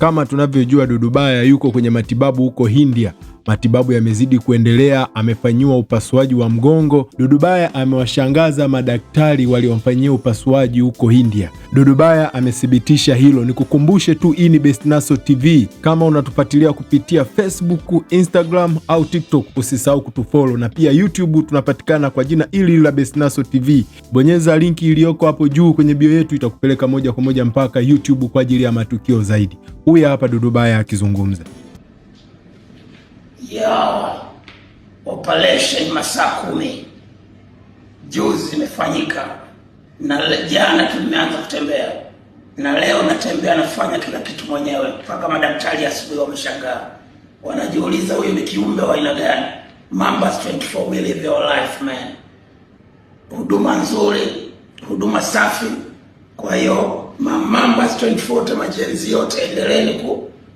Kama tunavyojua, Dudubaya yuko kwenye matibabu huko India. Matibabu yamezidi kuendelea, amefanyiwa upasuaji wa mgongo. Dudubaya amewashangaza madaktari waliomfanyia upasuaji huko India. Dudubaya amethibitisha hilo. Nikukumbushe tu, hii ni Best Naso TV. Kama unatufuatilia kupitia Facebook, Instagram au TikTok, usisahau kutufollow, na pia YouTube tunapatikana kwa jina hili la Best Naso TV. Bonyeza linki iliyoko hapo juu kwenye bio yetu, itakupeleka moja kwa moja mpaka YouTube kwa ajili ya matukio zaidi. Huyu hapa Dudubaya akizungumza. Operation masaa 10 juzi imefanyika, na jana tumeanza kutembea, na leo natembea, nafanya kila kitu mwenyewe, mpaka madaktari asubuhi wameshangaa, wanajiuliza huyu ni kiumbe wa aina gani? Mambas 24, we live your life man. Huduma nzuri, huduma safi. Kwa hiyo Mambas 24 majenzi yote, endeleeni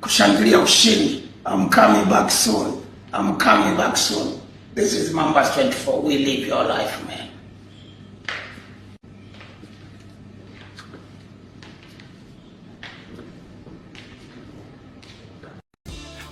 kushangilia ushindi. I'm coming back soon. I'm coming back soon. This is Mambas 24. We live your life, man.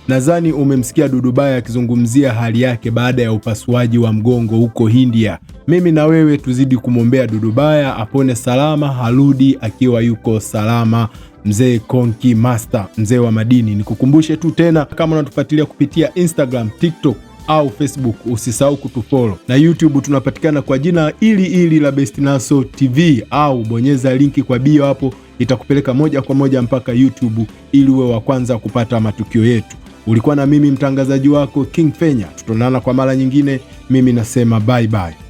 Nadhani umemsikia Dudubaya akizungumzia hali yake baada ya upasuaji wa mgongo huko India. Mimi na wewe tuzidi kumwombea Dudubaya apone salama, harudi akiwa yuko salama. Mzee Konki Master, mzee wa madini. Nikukumbushe tu tena, kama unatufuatilia kupitia Instagram, TikTok au Facebook, usisahau kutufollow, na YouTube tunapatikana kwa jina hili la Best Naso TV, au bonyeza linki kwa bio hapo, itakupeleka moja kwa moja mpaka YouTube ili uwe wa kwanza kupata matukio yetu. Ulikuwa na mimi mtangazaji wako King Fenya. Tutaonana kwa mara nyingine. Mimi nasema bye bye.